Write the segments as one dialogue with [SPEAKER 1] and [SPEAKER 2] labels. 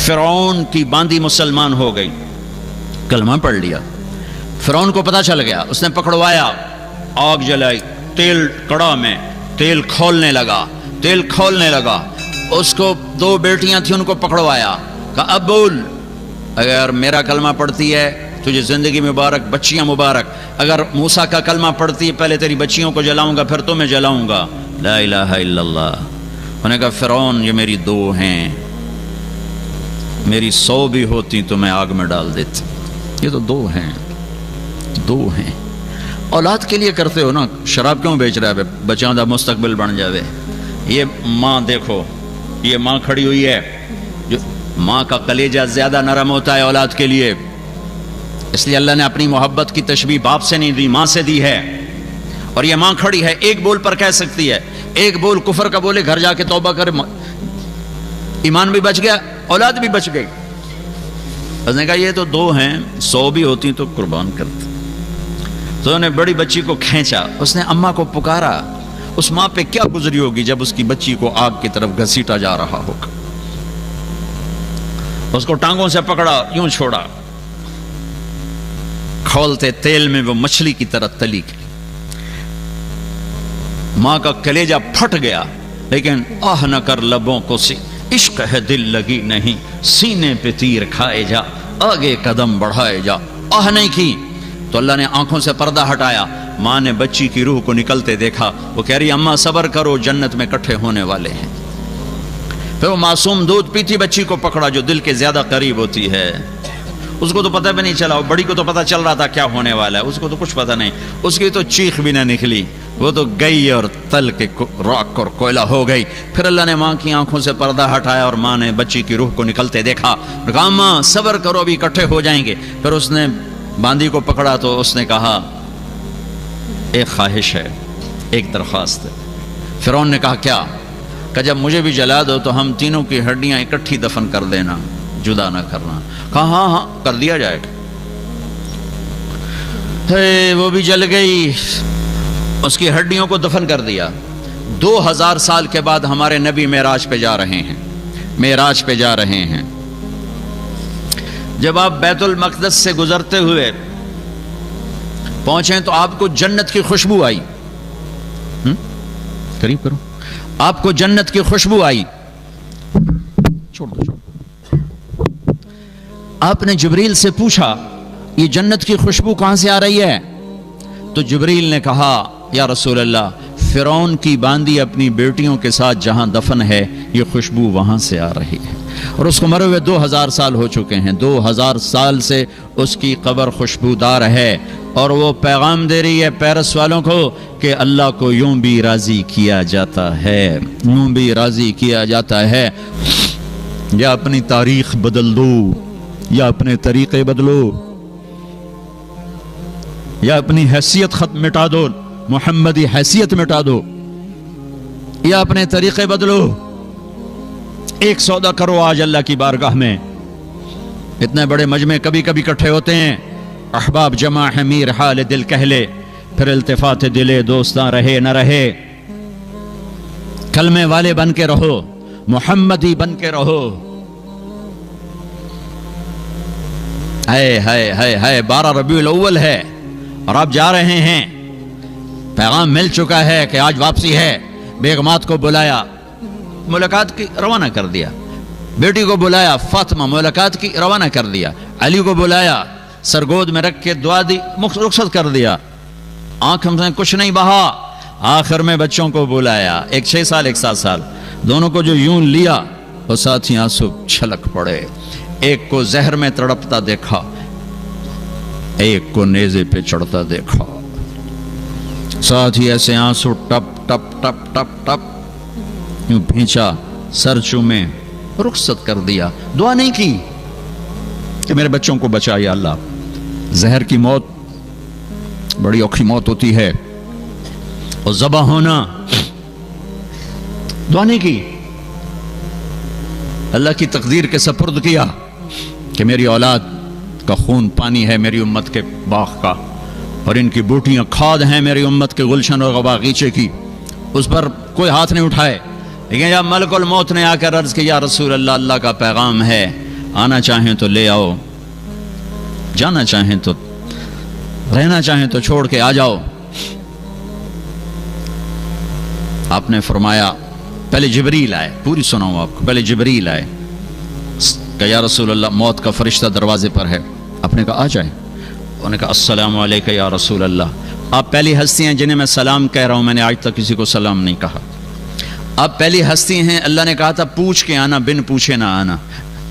[SPEAKER 1] فرعون کی باندی مسلمان ہو گئی، کلمہ پڑھ لیا۔ فرعون کو پتہ چل گیا، اس نے پکڑوایا، آگ جلائی، تیل کڑا میں تیل کھولنے لگا، اس کو 2 بیٹیاں تھیں، ان کو پکڑوایا، کہا اب بول، اگر میرا کلمہ پڑھتی ہے تجھے زندگی مبارک، بچیاں مبارک، اگر موسیٰ کا کلمہ پڑھتی ہے پہلے تیری بچیوں کو جلاؤں گا پھر تمہیں جلاؤں گا۔ لا الہ الا اللہ۔ انہوں نے کہا فرعون یہ میری 2 ہیں، میری 100 بھی ہوتی تو میں آگ میں ڈال دیتی، یہ تو 2 ہیں۔ اولاد کے لیے کرتے ہو نا، شراب کیوں بیچ رہا ہے؟ بچوں دا مستقبل بن جاوے۔ یہ ماں دیکھو، یہ ماں کھڑی ہوئی ہے، جو ماں کا کلیجہ زیادہ نرم ہوتا ہے اولاد کے لیے، اس لیے اللہ نے اپنی محبت کی تشبیہ باپ سے نہیں دی، ماں سے دی ہے۔ اور یہ ماں کھڑی ہے، ایک بول پر کہہ سکتی ہے، ایک بول کفر کا بولے، گھر جا کے توبہ کرے، ایمان بھی بچ گیا، اولاد بھی بچ گئی۔ اس نے کہا یہ تو 2 ہیں، 100 بھی ہوتی تو قربان کرتے۔ تو انہوں نے بڑی بچی کو کھینچا، اس نے اماں کو پکارا۔ اس ماں پہ کیا گزری ہوگی جب اس کی بچی کو آگ کی طرف گھسیٹا جا رہا ہوگا۔ اس کو ٹانگوں سے پکڑا، یوں چھوڑا، کھولتے تیل میں وہ مچھلی کی طرح تلی گئی۔ ماں کا کلیجہ پھٹ گیا، لیکن آہ نہ کر لبوں کو سی، عشق ہے دل لگی نہیں، سینے پہ تیر کھائے جا، آگے قدم بڑھائے جا۔ آہ نہیں کی تو اللہ نے آنکھوں سے پردہ ہٹایا، ماں نے بچی کی روح کو نکلتے دیکھا، وہ کہہ رہی اماں صبر کرو، جنت میں اکٹھے ہونے والے ہیں۔ پھر وہ معصوم دودھ پیتی بچی کو پکڑا جو دل کے زیادہ قریب ہوتی ہے، اس کو تو پتہ بھی نہیں چلا، بڑی کو تو پتہ چل رہا تھا کیا ہونے والا ہے، اس کو تو کچھ پتہ نہیں، اس کی تو چیخ بھی نہ نکلی، وہ تو گئی اور تل کے راک اور کوئلہ ہو گئی۔ پھر اللہ نے ماں کی آنکھوں سے پردہ ہٹایا اور ماں نے بچی کی روح کو نکلتے دیکھا، کہا اماں صبر کرو، ابھی اکٹھے ہو جائیں گے۔ پھر اس نے باندی کو پکڑا تو اس نے کہا ایک خواہش ہے، ایک درخواست ہے۔ فرعون نے کہا کیا؟ کہ جب مجھے بھی جلا دو تو ہم تینوں کی ہڈیاں اکٹھی دفن کر دینا، جدا نہ کرنا۔ کہا ہاں ہاں کر دیا جائے گا۔ وہ بھی جل گئی، اس کی ہڈیوں کو دفن کر دیا۔ 2000 سال کے بعد ہمارے نبی معراج پہ جا رہے ہیں۔ جب آپ بیت المقدس سے گزرتے ہوئے پہنچے تو آپ کو جنت کی خوشبو آئی، قریب کرو، آپ کو جنت کی خوشبو آئی۔ چھوڑ دو۔ آپ نے جبریل سے پوچھا یہ جنت کی خوشبو کہاں سے آ رہی ہے؟ تو جبریل نے کہا یا رسول اللہ، فرعون کی باندی اپنی بیٹیوں کے ساتھ جہاں دفن ہے یہ خوشبو وہاں سے آ رہی ہے، اور اس کو مرے ہوئے 2000 سال ہو چکے ہیں، 2000 سال سے اس کی قبر خوشبودار ہے، اور وہ پیغام دے رہی ہے پیرس والوں کو کہ اللہ کو یوں بھی راضی کیا جاتا ہے، یوں بھی راضی کیا جاتا ہے۔ یا اپنی تاریخ بدل دو، یا اپنے طریقے بدلو، یا اپنی حیثیت مٹا دو، محمدی حیثیت مٹا دو، یا اپنے طریقے بدلو۔ ایک سودا کرو آج اللہ کی بارگاہ میں۔ اتنے بڑے مجمع کبھی کبھی اکٹھے ہوتے ہیں، احباب جمع ہے میر حال دل کہہ لے، پھر التفات دلے دوستاں رہے نہ رہے۔ کلمے والے بن کے رہو، محمدی بن کے رہو۔ ہے 12 ربیع الاول ہے اور آپ جا رہے ہیں، پیغام مل چکا ہے کہ آج واپسی ہے۔ بیگمات کو بلایا، ملاقات کی روانہ کر دیا، بیٹی کو بلایا فاطمہ، ملاقات کی روانہ کر دیا، علی کو بلایا، سرگود میں رکھ کے دعا دی، رخصت کر دیا، آنکھ میں کچھ نہیں بہا۔ آخر میں بچوں کو بلایا، ایک 6 سال ایک 7 سال، دونوں کو جو یوں لیا وہ ساتھ ہی آنسو چھلک پڑے۔ ایک کو زہر میں تڑپتا دیکھا، ایک کو نیزے پہ چڑھتا دیکھا، ساتھ ہی ایسے آنسو ٹپ ٹپ ٹپ ٹپ ٹپ یوں بھینچا، سر چومے، رخصت کر دیا۔ دعا نہیں کی کہ میرے بچوں کو بچا یا اللہ۔ زہر کی موت بڑی اوکھی موت ہوتی ہے، اور ذبح ہونا، دعا نہیں کی، اللہ کی تقدیر کے سپرد کیا کہ میری اولاد کا خون پانی ہے میری امت کے باغ کا، اور ان کی بوٹیاں کھاد ہیں میری امت کے گلشن اور باغیچے کی۔ اس پر کوئی ہاتھ نہیں اٹھائے، لیکن جب ملک الموت نے آ کر عرض کیا یا رسول اللہ، اللہ کا پیغام ہے، آنا چاہیں تو لے آؤ، جانا چاہیں تو رہنا چاہیں تو چھوڑ کے آ جاؤ۔ آپ نے فرمایا، پہلے جبریل آئے، پوری سناؤں آپ کو، پہلے جبریل آئے کہ یا رسول اللہ موت کا فرشتہ دروازے پر ہے۔ آپ نے کہا آ جائیں۔ انہوں نے کہا السلام علیکم یا رسول اللہ۔ آپ پہلی ہستی ہیں جنہیں میں سلام کہہ رہا ہوں، میں نے آج تک کسی کو سلام نہیں کہا۔ آپ پہلی ہستی ہیں، اللہ نے کہا تھا پوچھ کے آنا، بن پوچھے نہ آنا،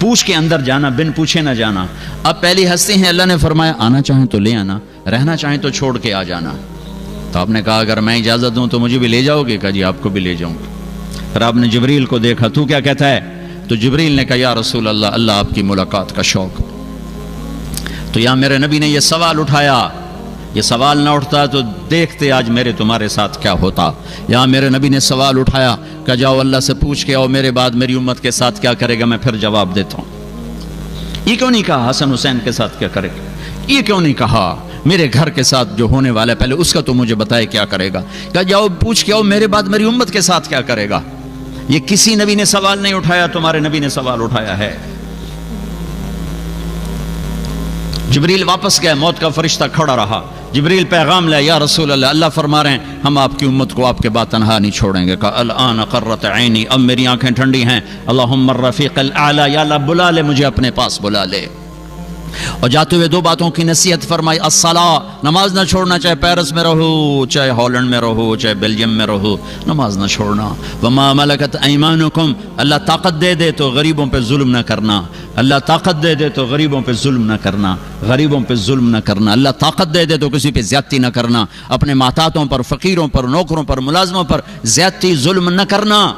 [SPEAKER 1] پوچھ کے اندر جانا، بن پوچھے نہ جانا۔ آپ پہلی ہستی ہیں، اللہ نے فرمایا آنا چاہیں تو لے آنا، رہنا چاہیں تو چھوڑ کے آ جانا۔ تو آپ نے کہا اگر میں اجازت دوں تو مجھے بھی لے جاؤ گے؟ کہا جی آپ کو بھی لے جاؤں گا۔ پھر آپ نے جبریل کو دیکھا، تو کیا کہتا ہے؟ تو جبریل نے کہا یا رسول اللہ، اللہ آپ کی ملاقات کا شوق۔ تو یہاں میرے نبی نے یہ سوال اٹھایا، یہ سوال نہ اٹھتا تو دیکھتے آج میرے تمہارے ساتھ کیا ہوتا۔ یہاں میرے نبی نے سوال اٹھایا کہ جاؤ اللہ سے پوچھ کے آؤ میرے بعد میری امت کے ساتھ کیا کرے گا، میں پھر جواب دیتا ہوں۔ یہ کیوں نہیں کہا حسن حسین کے ساتھ کیا کرے گا؟ یہ کیوں نہیں کہا میرے گھر کے ساتھ جو ہونے والا ہے پہلے اس کا تو مجھے بتائے کیا کرے گا؟ کہ جاؤ پوچھ کے آؤ میرے بعد میری امت کے ساتھ کیا کرے گا۔ یہ کسی نبی نے سوال نہیں اٹھایا، تمہارے نبی نے سوال اٹھایا ہے۔ جبریل واپس گئے، موت کا فرشتہ کھڑا رہا۔ جبریل پیغام لے، یا رسول اللہ، اللہ فرما رہے ہیں ہم آپ کی امت کو آپ کے بعد تنہا نہیں چھوڑیں گے۔ کہا الآن قرۃ عینی، اب میری آنکھیں ٹھنڈی ہیں۔ اللہم الرفیق الاعلی، یا اللہ بلا لے مجھے اپنے پاس بلا لے۔ اور جاتے ہوئے دو باتوں کی نصیحت فرمائی، الصلاۃ، نماز نہ چھوڑنا، چاہے پیرس میں رہو، چاہے ہالینڈ میں رہو، چاہے بیلجیم میں رہو، نماز نہ چھوڑنا۔ وما ملکت ایمانکم، اللہ طاقت دے دے تو غریبوں پہ ظلم نہ کرنا، اللہ طاقت دے دے تو غریبوں پہ ظلم نہ کرنا، غریبوں پہ ظلم نہ کرنا، اللہ طاقت دے دے تو کسی پہ زیادتی نہ کرنا، اپنے محتاطوں پر، فقیروں پر، نوکروں پر، ملازموں پر زیادتی ظلم نہ کرنا۔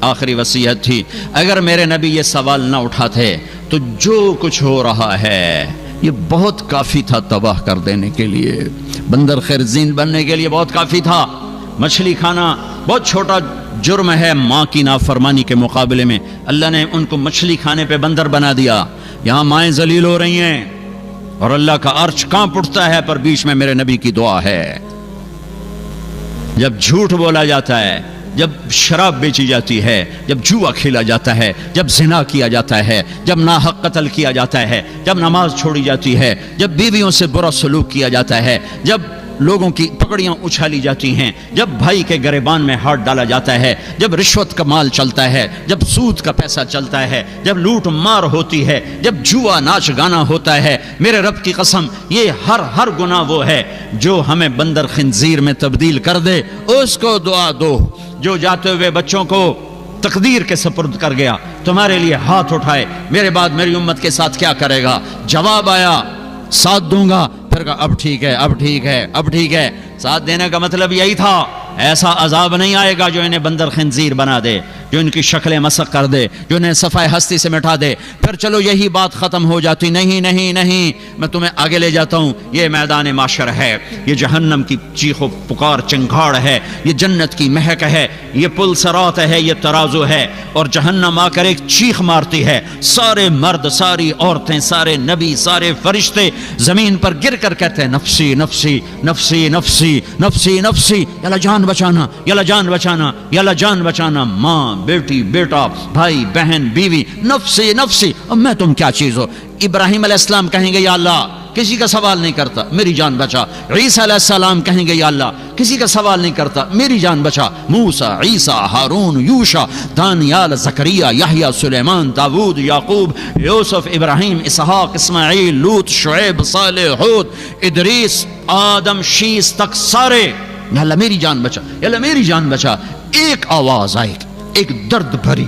[SPEAKER 1] آخری وصیت تھی، اگر میرے نبی یہ سوال نہ اٹھاتے تو جو کچھ ہو رہا ہے یہ بہت کافی تھا تباہ کر دینے کے لیے، بندر خرزین بننے کے لیے بہت کافی تھا۔ مچھلی کھانا بہت چھوٹا جرم ہے ماں کی نافرمانی کے مقابلے میں، اللہ نے ان کو مچھلی کھانے پہ بندر بنا دیا۔ یہاں مائیں ذلیل ہو رہی ہیں اور اللہ کا عرش کانپ اٹھتا ہے، پر بیچ میں میرے نبی کی دعا ہے۔ جب جھوٹ بولا جاتا ہے، جب شراب بیچی جاتی ہے، جب جوا کھیلا جاتا ہے، جب زنا کیا جاتا ہے، جب ناحق قتل کیا جاتا ہے، جب نماز چھوڑی جاتی ہے، جب بیویوں سے برا سلوک کیا جاتا ہے، جب لوگوں کی پگڑیاں اچھالی جاتی ہیں، جب بھائی کے گریبان میں ہاتھ ڈالا جاتا ہے، جب رشوت کا مال چلتا ہے، جب سود کا پیسہ چلتا ہے، جب لوٹ مار ہوتی ہے، جب جوا ناچ گانا ہوتا ہے، میرے رب کی قسم یہ ہر گناہ وہ ہے جو ہمیں بندر خنزیر میں تبدیل کر دے۔ اس کو دعا دو جو جاتے ہوئے بچوں کو تقدیر کے سپرد کر گیا، تمہارے لیے ہاتھ اٹھائے، میرے بعد میری امت کے ساتھ کیا کرے گا؟ جواب آیا ساتھ دوں گا، پھر کہا اب ٹھیک ہے، اب ٹھیک ہے، اب ٹھیک ہے۔ ساتھ دینے کا مطلب یہی تھا، ایسا عذاب نہیں آئے گا جو انہیں بندر خنزیر بنا دے، جو ان کی شکلیں مسخ کر دے، جو انہیں صفائے ہستی سے مٹا دے۔ پھر چلو یہی بات ختم ہو جاتی، نہیں نہیں نہیں، میں تمہیں آگے لے جاتا ہوں، یہ میدان معاشر ہے، یہ جہنم کی چیخ و پکار چنگھاڑ ہے، یہ جنت کی مہک ہے، یہ پل صراط ہے، یہ ترازو ہے، اور جہنم آ کر ایک چیخ مارتی ہے، سارے مرد، ساری عورتیں، سارے نبی، سارے فرشتے زمین پر گر کر کہتے ہیں نفسی نفسی نفسی نفسی نفسی نفسی، یا اللہ جان بچانا، یا اللہ جان بچانا، یا اللہ جان بچانا، ماں، بیٹی، بیٹا، بھائی، بہن، بیوی، نفسی نفسی۔ اب میں تم کیا چیز ہو؟ ابراہیم علیہ السلام کہیں گے یا اللہ کسی کا سوال نہیں کرتا، میری جان بچا۔ عیسیٰ علیہ السلام کہیں گے یا اللہ کسی کا سوال نہیں کرتا، میری جان بچا۔ موسیٰ، عیسیٰ، ہارون، یوشع، دانیال، زکریا، یحییٰ، سلیمان، داود، یعقوب، یوسف، ابراہیم، اسحاق، اسماعیل، لوط، شعیب، صالح، ہود، ادریس، آدم، شیس تک سارے، یا اللہ میری جان بچا، یا اللہ میری جان بچا۔ ایک آواز آئے گی، ایک درد بھری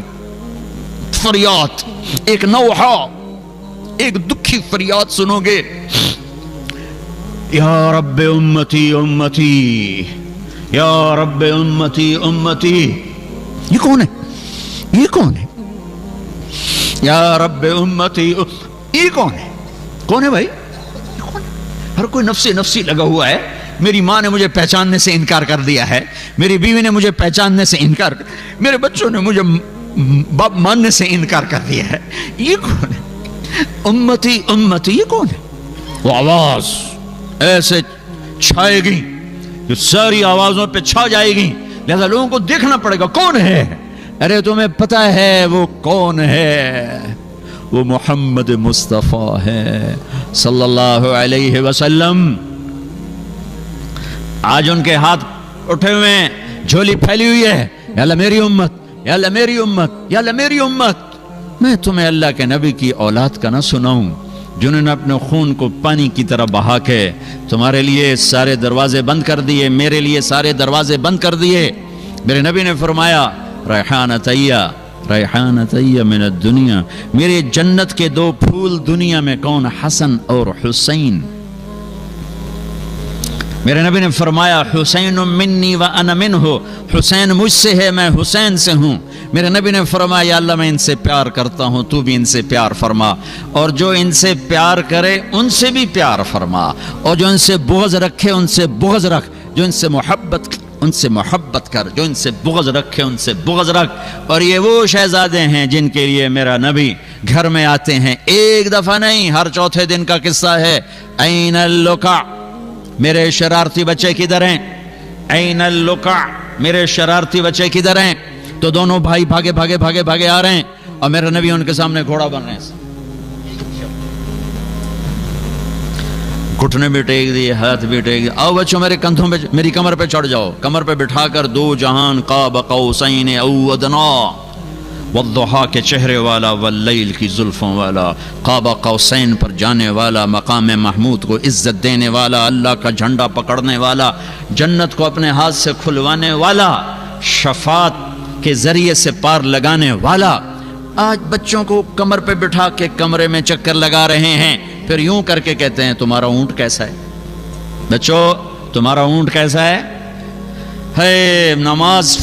[SPEAKER 1] فریاد، ایک نوحہ، ایک دکھی فریاد سنو گے، یا رب امتی امتی، یا رب امتی امتی۔ یہ کون ہے؟ یہ کون ہے؟ یا رب امتی، یہ کون ہے؟ کون ہے بھائی؟ ہر کوئی نفسی نفسی لگا ہوا ہے۔ میری ماں نے مجھے پہچاننے سے انکار کر دیا ہے، میری بیوی نے مجھے پہچاننے سے انکار کر، میرے بچوں نے مجھے باپ ماننے سے انکار کر دیا ہے، یہ کون ہے؟ امتی امتی، یہ کون ہے؟ وہ آواز ایسے چھائے گی جو ساری آوازوں پہ چھا جائے گی، لہذا لوگوں کو دیکھنا پڑے گا کون ہے۔ ارے تمہیں پتا ہے وہ کون ہے؟ وہ محمد مصطفیٰ ہے صلی اللہ علیہ وسلم۔ آج ان کے ہاتھ اٹھے ہوئے ہیں، جھولی پھیلی ہوئی ہے، یا اللہ میری امت، یا اللہ میری امت، یا اللہ میری امت۔ میں تمہیں اللہ کے نبی کی اولاد کا نہ سناؤں جنہوں نے اپنے خون کو پانی کی طرح بہا کے تمہارے لیے سارے دروازے بند کر دیے، میرے لیے سارے دروازے بند کر دیے۔ میرے نبی نے فرمایا ریحانتیہ ریحانتیہ من الدنیا، میرے جنت کے دو پھول دنیا میں کون؟ حسن اور حسین۔ میرے نبی نے فرمایا حسین منی و انا منہ، حسین مجھ سے ہے، میں حسین سے ہوں۔ میرے نبی نے فرمایا یا اللہ میں ان سے پیار کرتا ہوں، تو بھی ان سے پیار فرما، اور جو ان سے پیار کرے ان سے بھی پیار فرما، اور جو ان سے بغض رکھے ان سے بغض رکھ، جو ان سے محبت کر، جو ان سے بغض رکھے ان سے بغض رکھ۔ اور یہ وہ شہزادے ہیں جن کے لیے میرا نبی گھر میں آتے ہیں، ایک دفعہ نہیں، ہر چوتھے دن کا قصہ ہے۔ این اللقع، میرے شرارتی بچے کدھر ہیں؟ این اللقع، میرے شرارتی بچے کدھر ہیں؟ تو دونوں بھائی بھاگے بھاگے بھاگے بھاگے آ رہے ہیں، اور میرے نبی ان کے سامنے گھوڑا بن رہے ہیں، گھٹنے بھی ٹیک دیے، ہاتھ بھی ٹیک دیے، آؤ بچوں میرے کندھوں پہ، میری کمر پہ چڑھ جاؤ، کمر پہ بٹھا کر دو جہان قاب قوسین او ادنا، والضحا کے چہرے والا، واللیل کی زلفوں والا، قاب قوسین پر جانے والا، مقام محمود کو عزت دینے والا، اللہ کا جھنڈا پکڑنے والا، جنت کو اپنے ہاتھ سے کھلوانے والا، شفاعت کے ذریعے سے پار لگانے والا، آج بچوں کو کمر پہ بٹھا کے کمرے میں چکر لگا رہے ہیں، پھر یوں کر کے کہتے ہیں تمہارا اونٹ کیسا ہے؟ بچوں تمہارا اونٹ کیسا ہے؟ نماز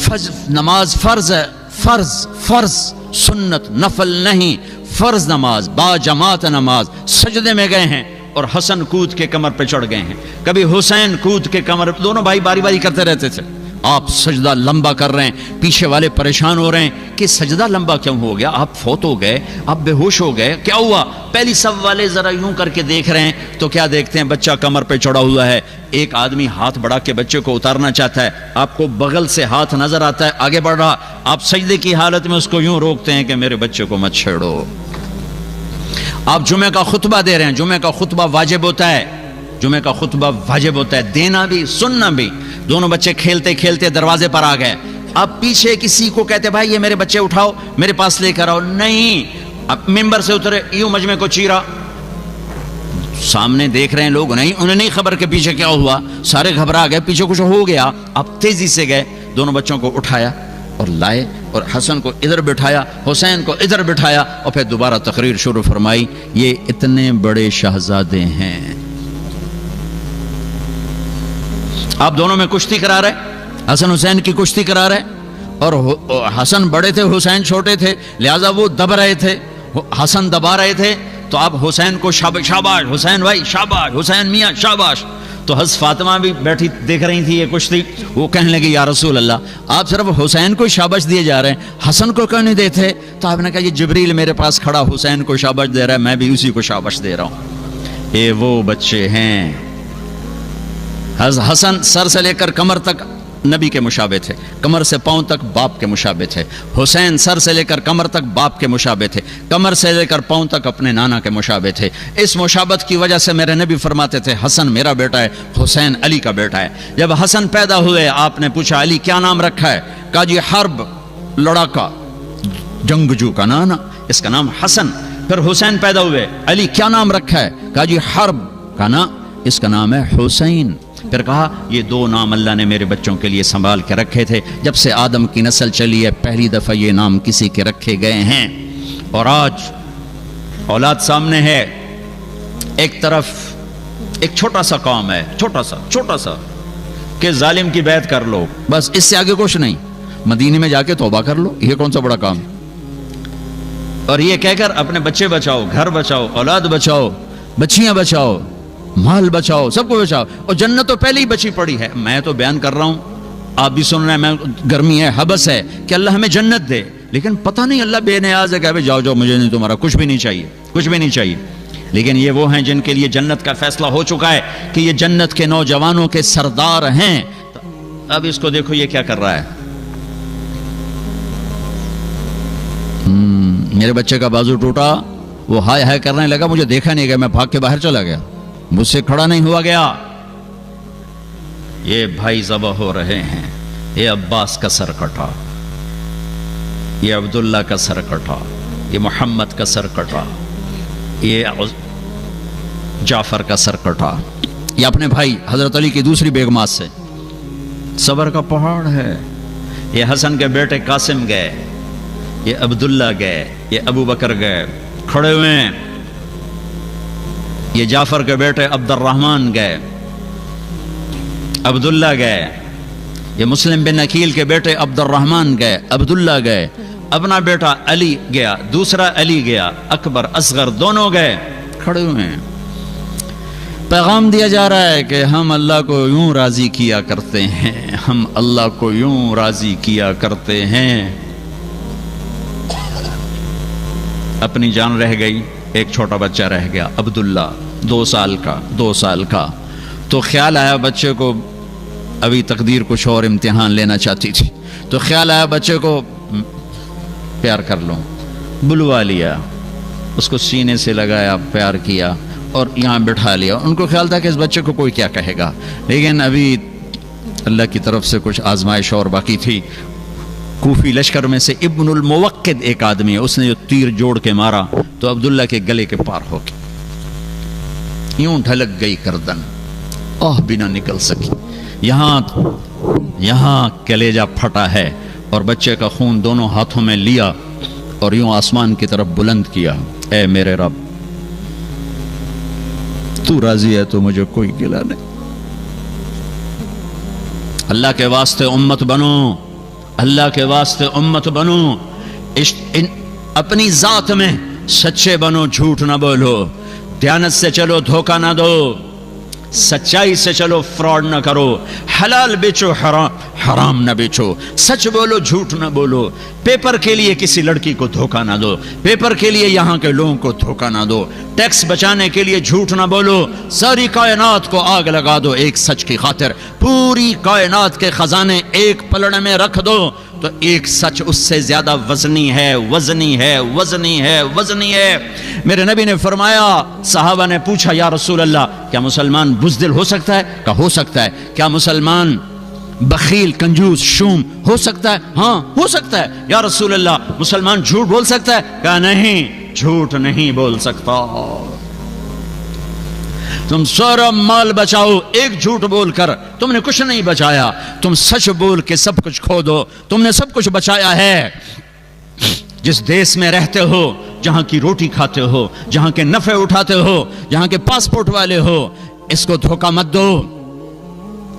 [SPEAKER 1] فرض ہے، فرض سنت نفل نہیں، فرض نماز، با جماعت نماز، سجدے میں گئے ہیں اور حسن کود کے کمر پہ چڑھ گئے ہیں، کبھی حسین کود کے کمر پہ، دونوں بھائی باری باری کرتے رہتے تھے۔ آپ سجدہ لمبا کر رہے ہیں، پیچھے والے پریشان ہو رہے ہیں کہ سجدہ لمبا کیوں ہو گیا؟ آپ فوت ہو گئے، آپ بے ہوش ہو گئے، کیا ہوا؟ پہلی صف والے ذرا یوں کر کے دیکھ رہے ہیں تو کیا دیکھتے ہیں؟ بچہ کمر پہ چڑھا ہوا ہے، ایک آدمی ہاتھ بڑھا کے بچے کو اتارنا چاہتا ہے، آپ کو بغل سے ہاتھ نظر آتا ہے آگے بڑھ رہا، آپ سجدے کی حالت میں اس کو یوں روکتے ہیں کہ میرے بچے کو مت چھیڑو۔ آپ جمعہ کا خطبہ دے رہے ہیں، جمعہ کا خطبہ واجب ہوتا ہے، جمعہ کا خطبہ واجب ہوتا ہے، دینا بھی سننا بھی۔ دونوں بچے کھیلتے کھیلتے دروازے پر آ گئے، اب پیچھے کسی کو کہتے بھائی یہ میرے بچے اٹھاؤ میرے پاس لے کر آؤ، نہیں، اب ممبر سے اترے، یوں مجمع کو چیرا، سامنے دیکھ رہے ہیں لوگ، نہیں، انہیں نہیں خبر کہ پیچھے کیا ہوا، سارے گھبرا گئے، پیچھے کچھ ہو گیا، اب تیزی سے گئے، دونوں بچوں کو اٹھایا اور لائے، اور حسن کو ادھر بٹھایا، حسین کو ادھر بٹھایا، اور پھر دوبارہ تقریر شروع فرمائی، یہ اتنے بڑے شہزادے ہیں۔ آپ دونوں میں کشتی کرا رہے، حسن حسین کی کشتی کرا رہے، اور حسن بڑے تھے، حسین چھوٹے تھے، لہٰذا وہ دب رہے تھے، حسن دبا رہے تھے، تو آپ حسین کو شاباش حسین بھائی، شاباش حسین میاں شاباش۔ تو حضرت فاطمہ بھی بیٹھی دیکھ رہی تھی یہ کشتی، وہ کہنے لگی یا رسول اللہ آپ صرف حسین کو شاباش دیے جا رہے ہیں، حسن کو کیوں نہیں دیتے؟ تو آپ نے کہا یہ جبریل میرے پاس کھڑا حسین کو شاباش دے رہا ہے، میں بھی اسی کو شاباش دے رہا ہوں۔ یہ وہ بچے ہیں، حسن سر سے لے کر کمر تک نبی کے مشابہ تھے، کمر سے پاؤں تک باپ کے مشابہ تھے، حسین سر سے لے کر کمر تک باپ کے مشابہ تھے، کمر سے لے کر پاؤں تک اپنے نانا کے مشابہ تھے۔ اس مشابہت کی وجہ سے میرے نبی فرماتے تھے حسن میرا بیٹا ہے، حسین علی کا بیٹا ہے۔ جب حسن پیدا ہوئے آپ نے پوچھا علی کیا نام رکھا ہے؟ کہا جی حرب، لڑاکا، جنگجو کا نانا، اس کا نام حسن۔ پھر حسین پیدا ہوئے، علی کیا نام رکھا ہے؟ کہا جی حرب کا نام، اس کا نام ہے حسین۔ پھر کہا یہ دو نام اللہ نے میرے بچوں کے لیے سنبھال کے رکھے تھے، جب سے آدم کی نسل چلی ہے پہلی دفعہ یہ نام کسی کے رکھے گئے ہیں۔ اور آج اولاد سامنے ہے، ایک طرف ایک چھوٹا سا کام ہے، چھوٹا سا کہ ظالم کی بیعت کر لو، بس اس سے آگے کچھ نہیں، مدینے میں جا کے توبہ کر لو، یہ کون سا بڑا کام؟ اور یہ کہہ کر اپنے بچے بچاؤ، گھر بچاؤ، اولاد بچاؤ، بچیاں بچاؤ، مال بچاؤ، سب کو بچاؤ، اور جنت تو پہلے ہی بچی پڑی ہے۔ میں تو بیان کر رہا ہوں، آپ بھی سن رہے ہیں، میں گرمی ہے، حبس ہے کہ اللہ ہمیں جنت دے، لیکن پتہ نہیں اللہ بے نیاز ہے کہ جاؤ مجھے نہیں، تمہارا کچھ بھی نہیں چاہیے، کچھ بھی نہیں چاہیے۔ لیکن یہ وہ ہیں جن کے لیے جنت کا فیصلہ ہو چکا ہے کہ یہ جنت کے نوجوانوں کے سردار ہیں۔ اب اس کو دیکھو یہ کیا کر رہا ہے، میرے بچے کا بازو ٹوٹا، وہ ہائے ہائے کرنے لگا، مجھے دیکھا نہیں گیا، میں بھاگ کے باہر چلا گیا، مجھ سے کھڑا نہیں ہوا گیا۔ یہ بھائی ذبح ہو رہے ہیں، یہ عباس کا سر کٹا، یہ عبداللہ کا سر کٹا، یہ محمد کا سر کٹا، یہ جعفر کا سر کٹا، یہ اپنے بھائی حضرت علی کی دوسری بیگمات سے۔ صبر کا پہاڑ ہے۔ یہ حسن کے بیٹے قاسم گئے، یہ عبداللہ گئے، یہ ابو بکر گئے کھڑے ہوئے ہیں، یہ جعفر کے بیٹے عبد الرحمن گئے، عبداللہ گئے، یہ مسلم بن عقیل کے بیٹے عبد الرحمن گئے، عبداللہ گئے، اپنا بیٹا علی گیا، دوسرا علی گیا، اکبر اصغر دونوں گئے، کھڑے ہوئے ہیں۔ پیغام دیا جا رہا ہے کہ ہم اللہ کو یوں راضی کیا کرتے ہیں، ہم اللہ کو یوں راضی کیا کرتے ہیں۔ اپنی جان رہ گئی، ایک چھوٹا بچہ رہ گیا عبداللہ، 2 سال کا، تو خیال آیا بچے کو، ابھی تقدیر کچھ اور امتحان لینا چاہتی تھی، تو خیال آیا بچے کو پیار کر لوں، بلوا لیا، اس کو سینے سے لگایا، پیار کیا اور یہاں بٹھا لیا۔ ان کو خیال تھا کہ اس بچے کو کوئی کیا کہے گا، لیکن ابھی اللہ کی طرف سے کچھ آزمائش اور باقی تھی۔ کوفی لشکر میں سے ابن الموقد ایک آدمی ہے، اس نے جو تیر جوڑ کے مارا تو عبداللہ کے گلے کے پار ہو گئی، یوں ڈھلک گئی گردن، آہ بھی نہ نکل سکی، یہاں کلیجہ پھٹا ہے، اور بچے کا خون دونوں ہاتھوں میں لیا اور یوں آسمان کی طرف بلند کیا، اے میرے رب تو راضی ہے تو مجھے کوئی گلہ نہیں، اللہ کے واسطے امت بنو، اللہ کے واسطے امت بنو، اپنی ذات میں سچے بنو، جھوٹ نہ بولو، دیانت سے چلو، دھوکہ نہ دو، سچائی سے چلو، فراڈ نہ کرو، حلال بیچو، حرام نہ بیچو، سچ بولو، جھوٹ نہ بولو، پیپر کے لیے کسی لڑکی کو دھوکہ نہ دو، پیپر کے لیے یہاں کے لوگوں کو دھوکہ نہ دو، ٹیکس بچانے کے لیے جھوٹ نہ بولو، ساری کائنات کو آگ لگا دو ایک سچ کی خاطر، پوری کائنات کے خزانے ایک پلڑے میں رکھ دو تو ایک سچ اس سے زیادہ وزنی ہے، وزنی ہے، وزنی ہے، وزنی ہے۔ میرے نبی نے فرمایا، صحابہ نے پوچھا یا رسول اللہ کیا مسلمان بزدل ہو سکتا ہے؟ کہا ہو سکتا ہے۔ کیا مسلمان بخیل، کنجوس، شوم ہو سکتا ہے؟ ہاں ہو سکتا ہے۔ یا رسول اللہ مسلمان جھوٹ بول سکتا ہے؟ کہا نہیں، جھوٹ نہیں بول سکتا۔ تم سارا مال بچاؤ، ایک جھوٹ بول کر تم نے کچھ نہیں بچایا، تم سچ بول کے سب کچھ کھو دو، تم نے سب کچھ بچایا ہے۔ جس دیش میں رہتے ہو، جہاں کی روٹی کھاتے ہو، جہاں کے نفع اٹھاتے ہو، جہاں کے پاسپورٹ والے ہو، اس کو دھوکہ مت دو۔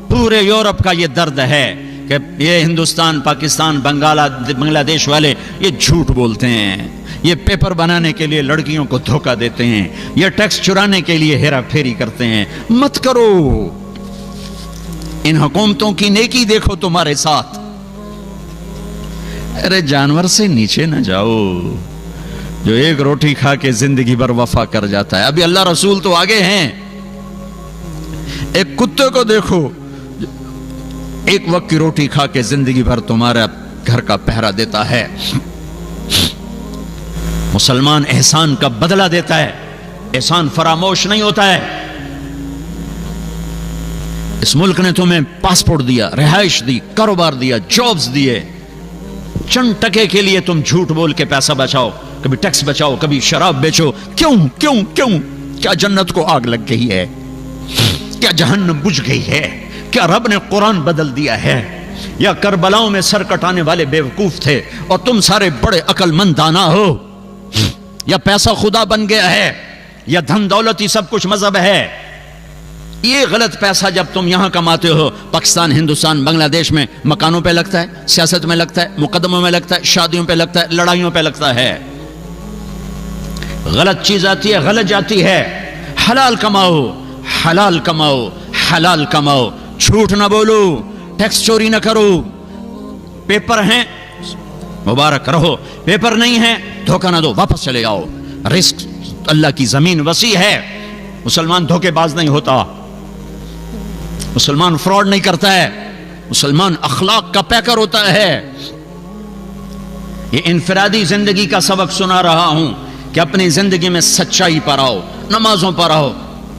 [SPEAKER 1] پورے یورپ کا یہ درد ہے کہ یہ ہندوستان، پاکستان، بنگلہ دیش والے یہ جھوٹ بولتے ہیں، یہ پیپر بنانے کے لیے لڑکیوں کو دھوکہ دیتے ہیں، یہ ٹیکس چرانے کے لیے ہیرا پھیری کرتے ہیں۔ مت کرو، ان حکومتوں کی نیکی دیکھو تمہارے ساتھ۔ ارے جانور سے نیچے نہ جاؤ جو ایک روٹی کھا کے زندگی بھر وفا کر جاتا ہے۔ ابھی اللہ رسول تو آگے ہیں، ایک کتے کو دیکھو ایک وقت کی روٹی کھا کے زندگی بھر تمہارا گھر کا پہرا دیتا ہے۔ مسلمان احسان کا بدلہ دیتا ہے، احسان فراموش نہیں ہوتا ہے۔ اس ملک نے تمہیں پاسپورٹ دیا، رہائش دی، کاروبار دیا، جابز دیے، چند ٹکے کے لیے تم جھوٹ بول کے پیسہ بچاؤ، کبھی ٹیکس بچاؤ، کبھی شراب بیچو۔ کیوں کیوں کیوں؟ کیا جنت کو آگ لگ گئی ہے؟ کیا جہنم بجھ گئی ہے؟ کیا رب نے قرآن بدل دیا ہے؟ یا کربلاؤں میں سر کٹانے والے بیوقوف تھے اور تم سارے بڑے عقل مند دانا ہو؟ یا پیسہ خدا بن گیا ہے؟ یا دھن دولت ہی سب کچھ مذہب ہے؟ یہ غلط پیسہ جب تم یہاں کماتے ہو، پاکستان، ہندوستان، بنگلہ دیش میں مکانوں پہ لگتا ہے، سیاست میں لگتا ہے، مقدموں میں لگتا ہے، شادیوں پہ لگتا ہے، لڑائیوں پہ لگتا ہے۔ غلط چیز آتی ہے، غلط جاتی ہے۔ حلال کماؤ، حلال کماؤ، حلال کماؤ، جھوٹ نہ بولو، ٹیکس چوری نہ کرو۔ پیپر ہیں مبارک رہو، پیپر نہیں ہے دھوکہ نہ دو، واپس چلے جاؤ۔ رزق اللہ کی زمین وسیع ہے، مسلمان دھوکے باز نہیں ہوتا، مسلمان فراڈ نہیں کرتا ہے، مسلمان اخلاق کا پیکر ہوتا ہے۔ یہ انفرادی زندگی کا سبق سنا رہا ہوں کہ اپنی زندگی میں سچائی پر آؤ, نمازوں پر آؤ,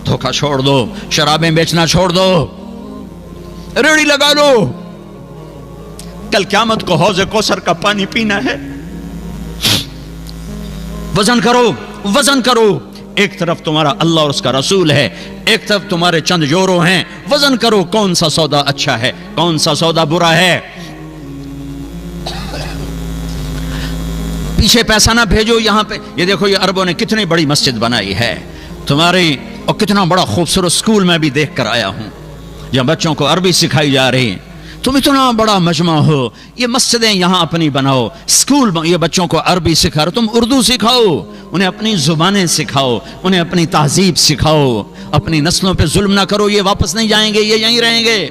[SPEAKER 1] دھوکہ چھوڑ دو, شرابیں بیچنا چھوڑ دو, ریڑھی لگا لو. کل قیامت کو حوض کوثر کا پانی پینا ہے. وزن کرو, وزن کرو. ایک طرف تمہارا اللہ اور اس کا رسول ہے, ایک طرف تمہارے چند یورو ہیں. وزن کرو کون سا سودا اچھا ہے, کون سا سودا برا ہے. پیچھے پیسہ نہ بھیجو یہاں پہ. یہ دیکھو یہ عربوں نے کتنی بڑی مسجد بنائی ہے تمہاری, اور کتنا بڑا خوبصورت سکول میں بھی دیکھ کر آیا ہوں جہاں بچوں کو عربی سکھائی جا رہی. تم اتنا بڑا مجمع ہو, یہ مسجدیں یہاں اپنی بناؤ, سکول یہ بچوں کو عربی سکھا رہے, تم اردو سکھاؤ, انہیں اپنی زبانیں سکھاؤ, انہیں اپنی تہذیب سکھاؤ. اپنی نسلوں پہ ظلم نہ کرو, یہ واپس نہیں جائیں گے, یہ یہیں رہیں گے.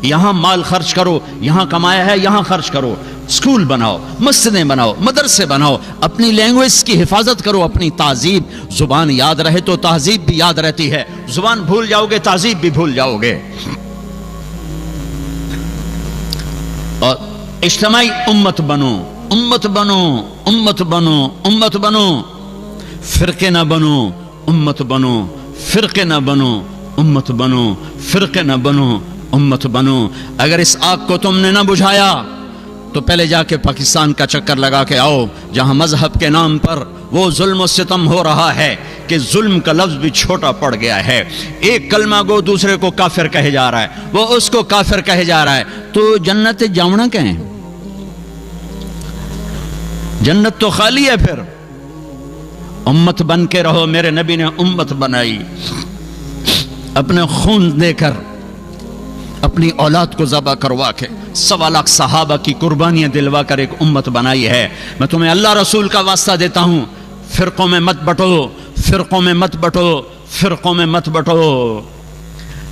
[SPEAKER 1] یہاں مال خرچ کرو, یہاں کمایا ہے یہاں خرچ کرو. سکول بناؤ, مسجدیں بناؤ, مدرسے بناؤ, اپنی لینگویج کی حفاظت کرو, اپنی تہذیب. زبان یاد رہے تو تہذیب بھی یاد رہتی ہے, زبان بھول جاؤ گے تہذیب بھی بھول جاؤ گے. اور اجتماعی امت بنو, امت بنو, امت بنو, امت بنو. فرقے نہ بنو, امت بنو. فرقے نہ بنو, امت بنو. فرقے نہ بنو, امت بنو. اگر اس آگ کو تم نے نہ بجھایا تو پہلے جا کے پاکستان کا چکر لگا کے آؤ, جہاں مذہب کے نام پر وہ ظلم و ستم ہو رہا ہے کہ ظلم کا لفظ بھی چھوٹا پڑ گیا ہے. ایک کلمہ گو دوسرے کو کافر کہے جا رہا ہے, وہ اس کو کافر کہے جا رہا ہے. تو جنت جاؤنا کہیں, جنت تو خالی ہے. پھر امت بن کے رہو. میرے نبی نے امت بنائی, اپنے خون دے کر, اپنی اولاد کو ذبح کروا کے, 1.25 لاکھ صحابہ کی قربانیاں دلوا کر ایک امت بنائی ہے. میں تمہیں اللہ رسول کا واسطہ دیتا ہوں, فرقوں میں مت بٹو, فرقوں میں مت بٹو, فرقوں میں مت بٹو.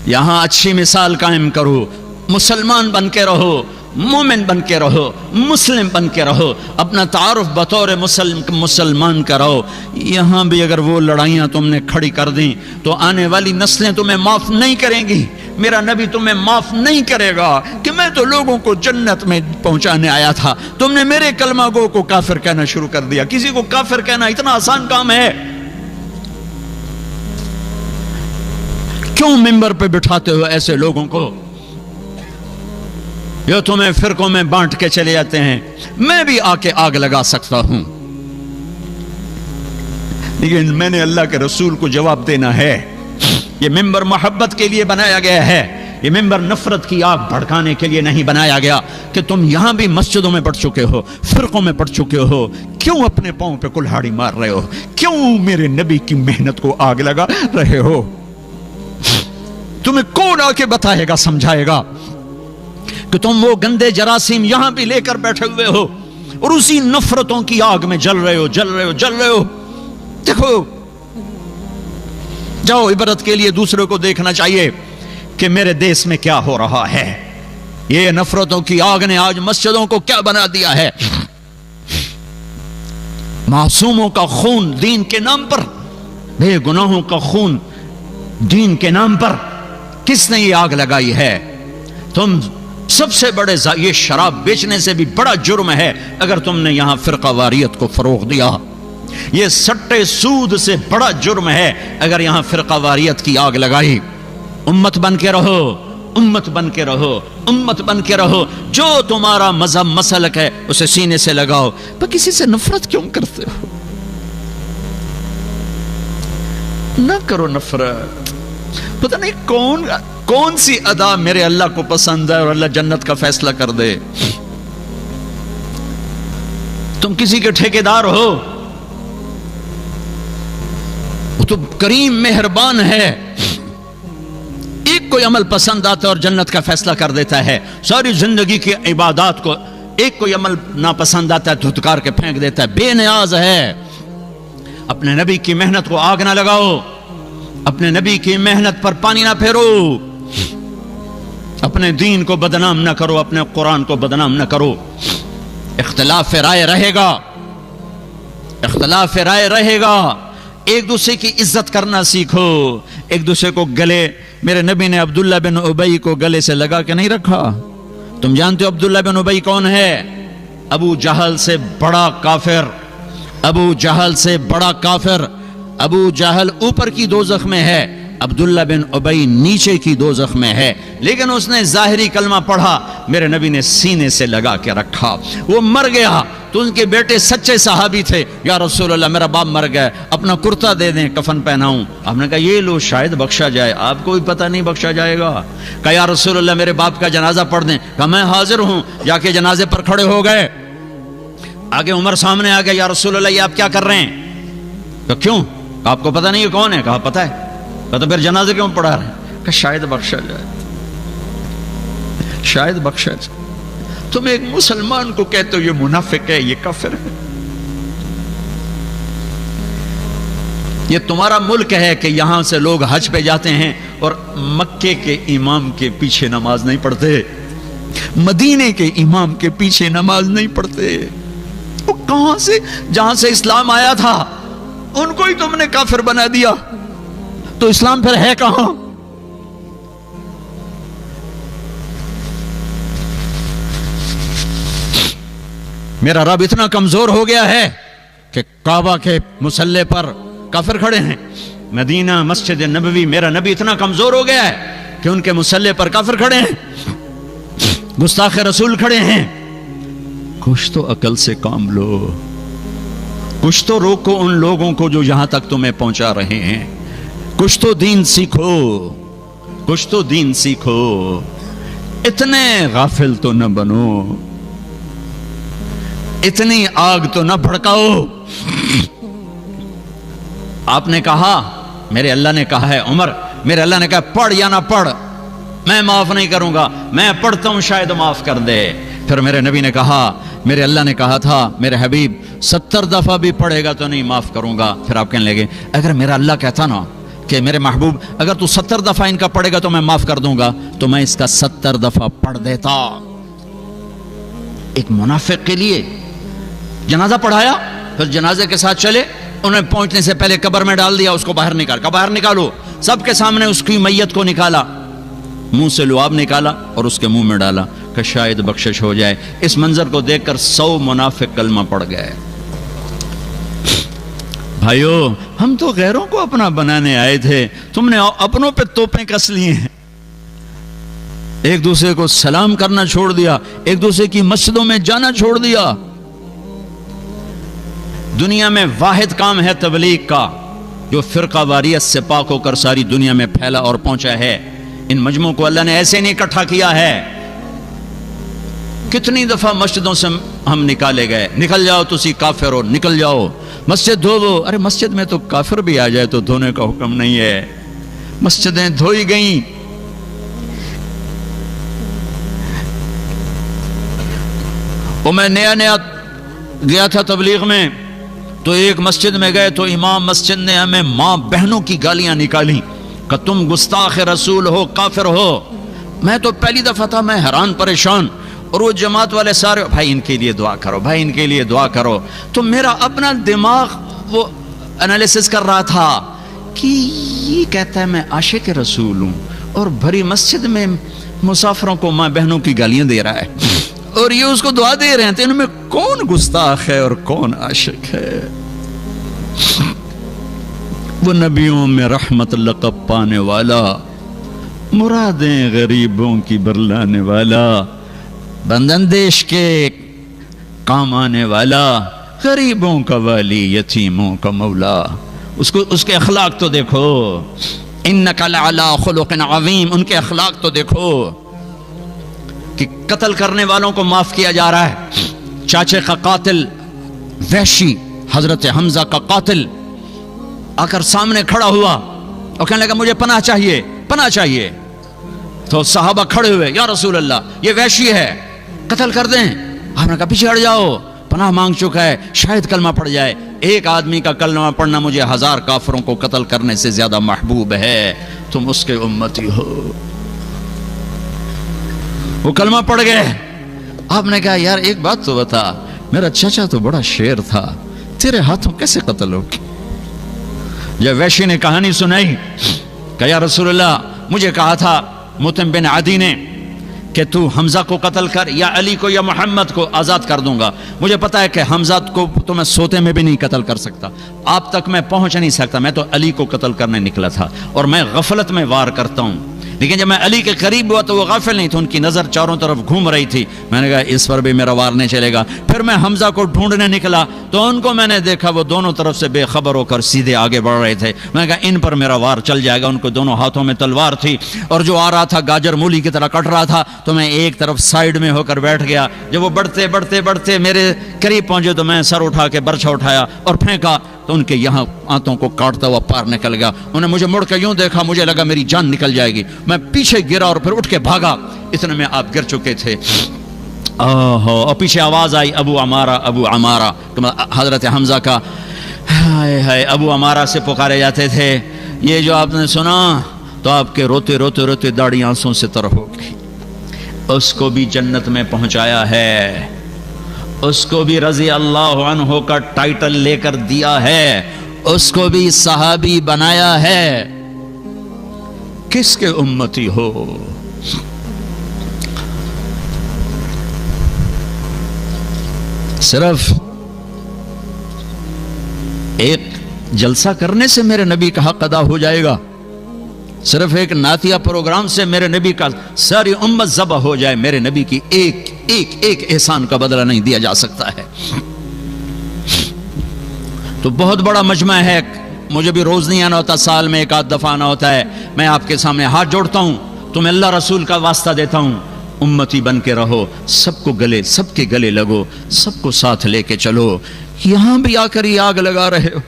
[SPEAKER 1] یہاں اچھی مثال قائم کرو, مسلمان بن کے رہو, مومن بن کے رہو, مسلم بن کے رہو, اپنا تعارف بطور مسلمان کرو. یہاں بھی اگر وہ لڑائیاں تم نے کھڑی کر دیں تو آنے والی نسلیں تمہیں معاف نہیں کریں گی. میرا نبی تمہیں معاف نہیں کرے گا کہ میں تو لوگوں کو جنت میں پہنچانے آیا تھا, تم نے میرے کلمہ گو کو کافر کہنا شروع کر دیا. کسی کو کافر کہنا اتنا آسان کام ہے؟ کیوں منبر پہ بٹھاتے ہو ایسے لوگوں کو جو تمہیں فرقوں میں بانٹ کے چلے جاتے ہیں؟ میں بھی آ کے آگ لگا سکتا ہوں, لیکن میں نے اللہ کے رسول کو جواب دینا ہے. یہ منبر محبت کے لیے بنایا گیا ہے, یہ منبر نفرت کی آگ بھڑکانے کے لیے نہیں بنایا گیا کہ تم یہاں بھی مسجدوں میں پڑھ چکے ہو, فرقوں میں پڑھ چکے ہو, کیوں اپنے پاؤں پہ کلہاڑی مار رہے ہو, کیوں میرے نبی کی محنت کو آگ لگا رہے ہو. تمہیں کون آ کے بتائے گا, سمجھائے گا کہ تم وہ گندے جراثیم یہاں بھی لے کر بیٹھے ہوئے ہو اور اسی نفرتوں کی آگ میں جل رہے ہو, جل رہے ہو, جل رہے ہو. دیکھو, جاؤ, عبرت کے لیے دوسروں کو دیکھنا چاہیے کہ میرے دیس میں کیا ہو رہا ہے. یہ نفرتوں کی آگ نے آج مسجدوں کو کیا بنا دیا ہے. معصوموں کا خون دین کے نام پر, بے گناہوں کا خون دین کے نام پر کس نے یہ آگ لگائی ہے؟ تم سب سے بڑے یہ شراب بیچنے سے بھی بڑا جرم ہے اگر تم نے یہاں فرقہ واریت کو فروغ دیا. یہ سٹے سود سے بڑا جرم ہے اگر یہاں فرقہ واریت کی آگ لگائی. امت بن کے رہو, امت بن کے رہو, امت بن کے رہو. جو تمہارا مذہب مسلک ہے اسے سینے سے لگاؤ. پر کسی سے نفرت کیوں کرتے ہو؟ نہ کرو نفرت. پتہ نہیں کون سی ادا میرے اللہ کو پسند ہے اور اللہ جنت کا فیصلہ کر دے. تم کسی کے ٹھیکیدار ہو, وہ تو کریم مہربان ہے. ایک کوئی عمل پسند آتا ہے اور جنت کا فیصلہ کر دیتا ہے. ساری زندگی کی عبادات کو ایک کوئی عمل ناپسند آتا ہے دھتکار کے پھینک دیتا ہے. بے نیاز ہے. اپنے نبی کی محنت کو آگ نہ لگاؤ, اپنے نبی کی محنت پر پانی نہ پھیرو, اپنے دین کو بدنام نہ کرو, اپنے قرآن کو بدنام نہ کرو. اختلاف رائے رہے گا, اختلاف رائے رہے گا. ایک دوسرے کی عزت کرنا سیکھو. ایک دوسرے کو گلے, میرے نبی نے عبداللہ بن ابی کو گلے سے لگا کے نہیں رکھا. تم جانتے ہو عبداللہ بن ابی کون ہے؟ ابو جہل سے بڑا کافر, ابو جہل سے بڑا کافر، ابو جہل اوپر کی دوزخ میں ہے، عبداللہ بن ابی نیچے کی دوزخ میں ہے، لیکن اس نے ظاہری کلمہ پڑھا، میرے نبی نے سینے سے لگا کے رکھا، وہ مر گیا تو ان کے بیٹے سچے صحابی تھے، یا رسول اللہ میرا باپ مر گیا، اپنا کرتا دے دیں کفن پہناؤں۔ آپ نے کہا یہ لو شاید بخشا جائے، آپ کو بھی پتہ نہیں بخشا جائے گا۔ کہا یا رسول اللہ میرے باپ کا جنازہ پڑھ دیں۔ کہا میں حاضر ہوں، جا کے جنازے پر کھڑے ہو گئے، آگے عمر سامنے آ گیا، یا رسول اللہ یہ آپ کیا کر رہے ہیں؟ کہا کیوں؟ کہا آپ کو پتہ نہیں یہ کون ہے؟ کہا پتہ ہے۔ کہا تو پھر جنازے کیوں پڑھا رہے ہیں؟ کہ شاید بخشا جائے، شاید بخشا جائے۔ تم ایک مسلمان کو کہتے ہو یہ منافق ہے، یہ کافر ہے۔ یہ تمہارا ملک ہے کہ یہاں سے لوگ حج پہ جاتے ہیں اور مکے کے امام کے پیچھے نماز نہیں پڑھتے، مدینے کے امام کے پیچھے نماز نہیں پڑھتے۔ وہ کہاں سے؟ جہاں سے اسلام آیا تھا ان کو ہی تم نے کافر بنا دیا، تو اسلام پھر ہے کہاں؟ میرا رب اتنا کمزور ہو گیا ہے کہ کعبہ کے مصلی پر کافر کھڑے ہیں، مدینہ مسجد نبوی، میرا نبی اتنا کمزور ہو گیا ہے کہ ان کے مصلی پر کافر کھڑے ہیں، گستاخ رسول کھڑے ہیں۔ کچھ تو عقل سے کام لو، کچھ تو روکو ان لوگوں کو جو یہاں تک تمہیں پہنچا رہے ہیں، کچھ تو دین سیکھو، کچھ تو دین سیکھو، اتنے غافل تو نہ بنو، اتنی آگ تو نہ بھڑکاؤ۔ آپ نے کہا، میرے اللہ نے کہا ہے عمر، میرے اللہ نے کہا پڑھ یا نہ پڑھ میں معاف نہیں کروں گا، میں پڑھتا ہوں شاید معاف کر دے۔ پھر میرے نبی نے کہا، میرے اللہ نے کہا تھا میرے حبیب 70 دفعہ بھی پڑھے گا تو نہیں معاف کروں گا۔ پھر آپ کہنے لگے اگر میرا اللہ کہتا نا کہ میرے محبوب اگر تو 70 دفعہ ان کا پڑھے گا تو میں معاف کر دوں گا، تو میں اس کا 70 دفعہ پڑھ دیتا۔ ایک منافق کے لیے جنازہ پڑھایا، پھر جنازے کے ساتھ چلے، انہیں پہنچنے سے پہلے قبر میں ڈال دیا، اس کو باہر نکال، کہا باہر نکالو، سب کے سامنے اس کی میت کو نکالا، منہ سے لعاب نکالا اور اس کے منہ میں ڈالا کہ شاید بخشش ہو جائے۔ اس منظر کو دیکھ کر 100 منافق کلمہ پڑھ گئے۔ بھائیو ہم تو غیروں کو اپنا بنانے آئے تھے، تم نے اپنوں پہ توپیں کس لی ہیں، ایک دوسرے کو سلام کرنا چھوڑ دیا، ایک دوسرے کی مسجدوں میں جانا چھوڑ دیا۔ دنیا میں واحد کام ہے تبلیغ کا جو فرقہ واریت سے پاک ہو کر ساری دنیا میں پھیلا اور پہنچا ہے۔ ان مجموعوں کو اللہ نے ایسے نہیں اکٹھا کیا ہے۔ کتنی دفعہ مسجدوں سے ہم نکالے گئے، نکل جاؤ تسی کافر ہو، نکل جاؤ، مسجد دھو دو۔ ارے مسجد میں تو کافر بھی آ جائے تو دھونے کا حکم نہیں ہے، مسجدیں دھوئی گئیں۔ وہ میں نیا گیا تھا تبلیغ میں، تو ایک مسجد میں گئے تو امام مسجد نے ہمیں ماں بہنوں کی گالیاں نکالی کہ تم گستاخ رسول ہو، کافر ہو۔ میں تو پہلی دفعہ تھا، میں حیران پریشان، اور وہ جماعت والے سارے بھائی ان کے لیے دعا کرو، بھائی ان کے لیے دعا کرو۔ تو میرا اپنا دماغ وہ انالیسس کر رہا تھا کہ یہ کہتا ہے میں عاشق رسول ہوں اور بھری مسجد میں مسافروں کو ماں بہنوں کی گالیاں دے رہا ہے، اور یہ اس کو دعا دے رہے ہیں، تو ان میں کون گستاخ ہے اور کون عاشق ہے؟ وہ نبیوں میں رحمت لقب پانے والا، مرادیں غریبوں کی برلانے والا، بندندیش کے کام آنے والا، غریبوں کا والی، یتیموں کا مولا۔ اس کے اخلاق تو دیکھو، انک لعلی خلق عظیم، ان کے اخلاق تو دیکھو کہ قتل کرنے والوں کو معاف کیا جا رہا ہے۔ چاچے کا قاتل وحشی، حضرت حمزہ کا قاتل آ کر سامنے کھڑا ہوا اور کہنے لگا مجھے پناہ چاہیے، پناہ چاہیے۔ تو صحابہ کھڑے ہوئے، یا رسول اللہ یہ وحشی ہے، قتل کر دیں۔ آپ نے کہا پیچھے ہٹ جاؤ، پناہ مانگ چکا ہے، شاید کلمہ پڑھ جائے۔ ایک آدمی کا کلمہ پڑھنا مجھے 1000 کافروں کو قتل کرنے سے زیادہ محبوب ہے، تم اس کے امتی ہو۔ وہ کلمہ پڑھ گئے۔ آپ نے کہا یار ایک بات تو بتا، میرا چچا تو بڑا شیر تھا، تیرے ہاتھوں کیسے قتل ہو گیا؟ جب وحشی نے کہانی سنائی کہ یا رسول اللہ مجھے کہا تھا مطعم بن عدی نے کہ تو حمزہ کو قتل کر یا علی کو یا محمد کو آزاد کر دوں گا. مجھے پتا ہے کہ حمزہ کو تو میں سوتے میں بھی نہیں قتل کر سکتا, آپ تک میں پہنچ نہیں سکتا, میں تو علی کو قتل کرنے نکلا تھا اور میں غفلت میں وار کرتا ہوں. لیکن جب میں علی کے قریب ہوا تو وہ غافل نہیں تھے, ان کی نظر چاروں طرف گھوم رہی تھی. میں نے کہا اس پر بھی میرا وار نہیں چلے گا. پھر میں حمزہ کو ڈھونڈنے نکلا تو ان کو میں نے دیکھا وہ دونوں طرف سے بے خبر ہو کر سیدھے آگے بڑھ رہے تھے. میں نے کہا ان پر میرا وار چل جائے گا. ان کو دونوں ہاتھوں میں تلوار تھی اور جو آ رہا تھا گاجر مولی کی طرح کٹ رہا تھا, تو میں ایک طرف سائیڈ میں ہو کر بیٹھ گیا. جب وہ بڑھتے بڑھتے بڑھتے میرے قریب پہنچے تو میں سر اٹھا کے برچھا اٹھایا اور پھینکا تو ان کے یہاں آنتوں کو کاٹتا ہوا پار نکل گیا. انہوں نے مجھے مڑ کے یوں دیکھا, مجھے لگا میری جان نکل جائے گی. میں پیچھے گرا اور پھر اٹھ کے بھاگا, اتنے میں آپ گر چکے تھے. اور پیچھے آواز آئی ابو عمارہ ابو عمارہ. حضرت حمزہ کا ہائے ہائے ابو عمارہ سے پکارے جاتے تھے. یہ جو آپ نے سنا تو آپ کے روتے روتے روتے داڑھی آنسوں سے تر ہو گئی. اس کو بھی جنت میں پہنچایا ہے, اس کو بھی رضی اللہ عنہ کا ٹائٹل لے کر دیا ہے, اس کو بھی صحابی بنایا ہے. کس کے امتی ہو؟ صرف ایک جلسہ کرنے سے میرے نبی کا حق ادا ہو جائے گا؟ صرف ایک نعتیہ پروگرام سے میرے نبی کا ساری امت ذبح ہو جائے؟ میرے نبی کی ایک ایک ایک احسان کا بدلہ نہیں دیا جا سکتا ہے. تو بہت بڑا مجمع ہے, مجھے بھی روز نہیں آنا ہوتا, سال میں ایک آدھ دفعہ آنا ہوتا ہے. میں آپ کے سامنے ہاتھ جوڑتا ہوں, تمہیں اللہ رسول کا واسطہ دیتا ہوں, امتی بن کے رہو, سب کو گلے, سب کے گلے لگو, سب کو ساتھ لے کے چلو. یہاں بھی آ کر یہ آگ لگا رہے ہو.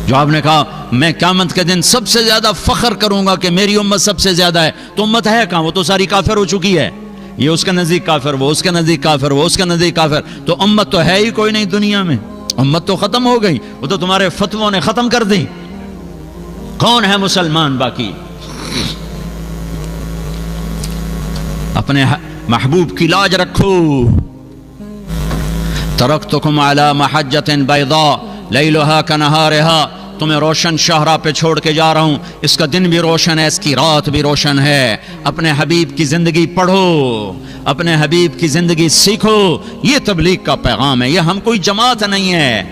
[SPEAKER 1] جو آپ نے کہا میں قیامت کے دن سب سے زیادہ فخر کروں گا کہ میری امت سب سے زیادہ ہے, تو امت ہے کہاں؟ وہ تو ساری کافر ہو چکی ہے. یہ اس کے نزدیک کافر, وہ اس کے نزدیک کافر, وہ اس کے نزدیک کافر. تو امت تو ہے ہی کوئی نہیں دنیا میں, امت تو ختم ہو گئی. وہ تو تمہارے فتووں نے ختم کر دی. کون ہے مسلمان باقی؟ اپنے محبوب کی لاج رکھو. ترکتکم علی محجۃ بیضاء لیلھا کنہارھا, تمہیں روشن شاہراہ پہ چھوڑ کے جا رہا ہوں. اس کا دن بھی روشن ہے, اس کی رات بھی روشن ہے. اپنے حبیب کی زندگی پڑھو, اپنے حبیب کی زندگی سیکھو. یہ تبلیغ کا پیغام ہے, یہ ہم کوئی جماعت نہیں ہے.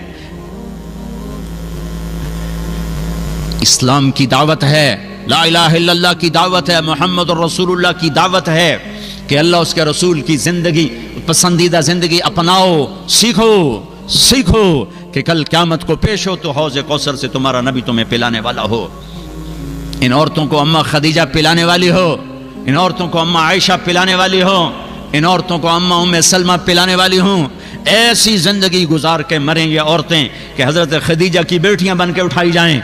[SPEAKER 1] اسلام کی دعوت ہے, لا الہ الا اللہ کی دعوت ہے, محمد رسول اللہ کی دعوت ہے کہ اللہ اس کے رسول کی زندگی, پسندیدہ زندگی اپناؤ, سیکھو سیکھو کہ کل قیامت کو پیش ہو تو حوض کوثر سے تمہارا نبی تمہیں پلانے والا ہو. ان عورتوں کو اماں خدیجہ پلانے والی ہو, ان عورتوں کو اماں عائشہ پلانے والی ہو, ان عورتوں کو اماں ام سلمہ پلانے والی ہوں. ایسی زندگی گزار کے مریں یہ عورتیں کہ حضرت خدیجہ کی بیٹیاں بن کے اٹھائی جائیں,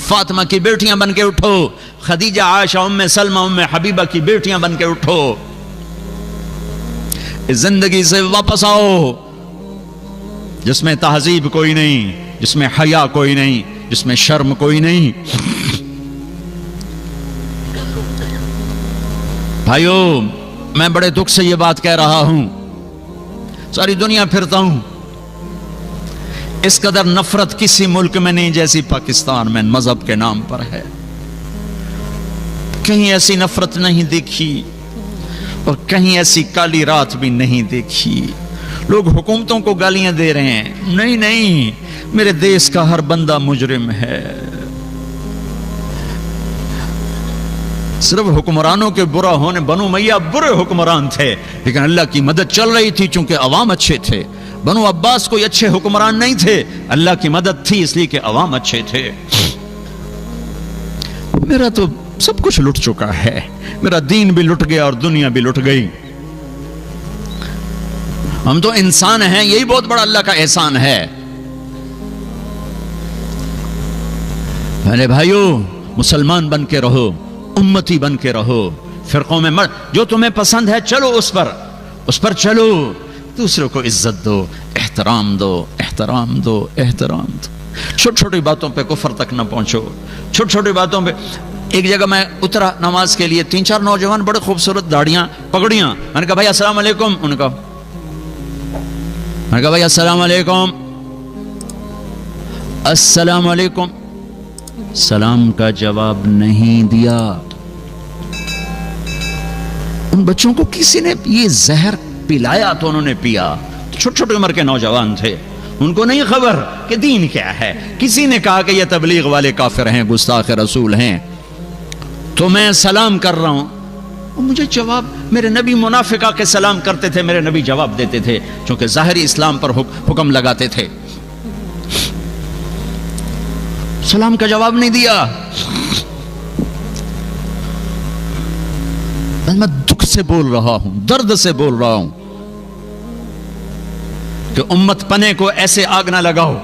[SPEAKER 1] فاطمہ کی بیٹیاں بن کے اٹھو, خدیجہ عائشہ ام سلمہ ام حبیبہ کی بیٹیاں بن کے اٹھو. اس زندگی سے واپس آؤ جس میں تہذیب کوئی نہیں, جس میں حیا کوئی نہیں, جس میں شرم کوئی نہیں. بھائیو, میں بڑے دکھ سے یہ بات کہہ رہا ہوں, ساری دنیا پھرتا ہوں, اس قدر نفرت کسی ملک میں نہیں جیسی پاکستان میں مذہب کے نام پر ہے. کہیں ایسی نفرت نہیں دیکھی اور کہیں ایسی کالی رات بھی نہیں دیکھی. لوگ حکومتوں کو گالیاں دے رہے ہیں, نہیں نہیں, میرے دیش کا ہر بندہ مجرم ہے. صرف حکمرانوں کے برا ہونے, بنو امیہ برے حکمران تھے لیکن اللہ کی مدد چل رہی تھی چونکہ عوام اچھے تھے. بنو عباس کوئی اچھے حکمران نہیں تھے, اللہ کی مدد تھی اس لیے کہ عوام اچھے تھے. میرا تو سب کچھ لٹ چکا ہے, میرا دین بھی لٹ گیا اور دنیا بھی لٹ گئی. ہم تو انسان ہیں, یہی بہت بڑا اللہ کا احسان ہے. میرے بھائیو, مسلمان بن کے رہو, امتی بن کے رہو, فرقوں میں مت, جو تمہیں پسند ہے چلو اس پر چلو. دوسروں کو عزت دو, احترام دو, احترام دو, احترام دو. چھوٹی چھوٹی باتوں پہ کفر تک نہ پہنچو, چھوٹی چھوٹی باتوں پہ. ایک جگہ میں اترا نماز کے لیے, 3-4 نوجوان بڑے خوبصورت داڑیاں پگڑیاں. میں نے کہا بھائی السلام علیکم. انہوں نے کہا بھائی السلام علیکم. السلام علیکم. سلام کا جواب نہیں دیا. ان بچوں کو کسی نے یہ زہر پلایا تو انہوں نے پیا. چھوٹی چھوٹی عمر کے نوجوان تھے, ان کو نہیں خبر کہ دین کیا ہے. کسی نے کہا کہ یہ تبلیغ والے کافر ہیں, گستاخ رسول ہیں, تو میں سلام کر رہا ہوں. مجھے جواب, میرے نبی منافقہ کے سلام کرتے تھے, میرے نبی جواب دیتے تھے, چونکہ ظاہری اسلام پر حکم لگاتے تھے. سلام کا جواب نہیں دیا. میں دکھ سے بول رہا ہوں, درد سے بول رہا ہوں کہ امت پنے کو ایسے آگ نہ لگاؤ.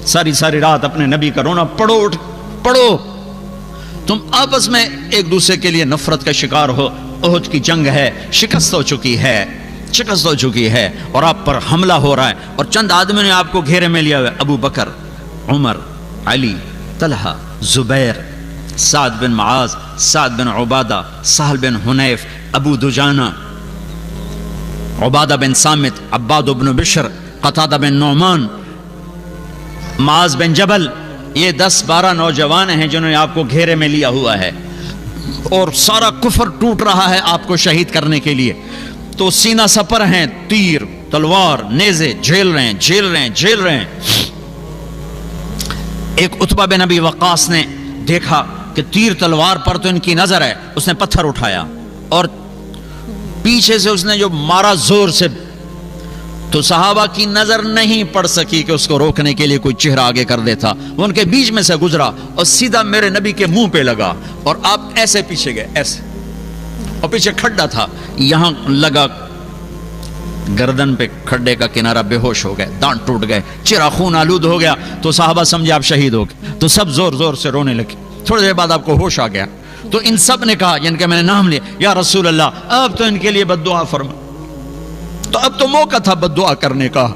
[SPEAKER 1] ساری ساری رات اپنے نبی کا رونا پڑھو, اٹھ پڑھو. تم آپس میں ایک دوسرے کے لیے نفرت کا شکار ہو. احد کی جنگ ہے, شکست ہو چکی ہے, شکست ہو چکی ہے, اور آپ پر حملہ ہو رہا ہے, اور چند آدمیوں نے آپ کو گھیرے میں لیا ہوا ہے. ابو بکر, عمر, علی, طلحہ, زبیر, سعد بن معاذ, سعد بن عبادہ, سہل بن حنیف, ابو دجانہ, عبادہ بن سامت, عباد بن بشر, قتادہ بن نعمان, معاذ بن جبل. یہ 10-12 نوجوان ہیں جنہوں نے آپ کو گھیرے میں لیا ہوا ہے, اور سارا کفر ٹوٹ رہا ہے آپ کو شہید کرنے کے لیے. تو سینہ سپر ہیں, تیر, تلوار, نیزے جھیل رہے ہیں, جھیل رہے ہیں, جھیل رہے ہیں. ایک عتبہ بن ابی وقاص نے دیکھا کہ تیر تلوار پر تو ان کی نظر ہے, اس نے پتھر اٹھایا اور پیچھے سے اس نے جو مارا زور سے, تو صحابہ کی نظر نہیں پڑ سکی کہ اس کو روکنے کے لیے کوئی چہرہ آگے کر دیتا. وہ ان کے بیچ میں سے گزرا اور سیدھا میرے نبی کے منہ پہ لگا, اور آپ ایسے پیچھے گئے, ایسے, اور پیچھے کھڈا تھا, یہاں لگا گردن پہ کھڈے کا کنارہ, بے ہوش ہو گئے, دانت ٹوٹ گئے, چہرہ خون آلود ہو گیا. تو صحابہ سمجھے آپ شہید ہو گئے, تو سب زور زور سے رونے لگے. تھوڑی دیر بعد آپ کو ہوش آ گیا. تو ان سب نے کہا, جن کے میں نے نام لیا, یا رسول اللہ آپ تو ان کے لیے بد دعا فرما. تو اب تو موقع تھا بد دعا کرنے کا.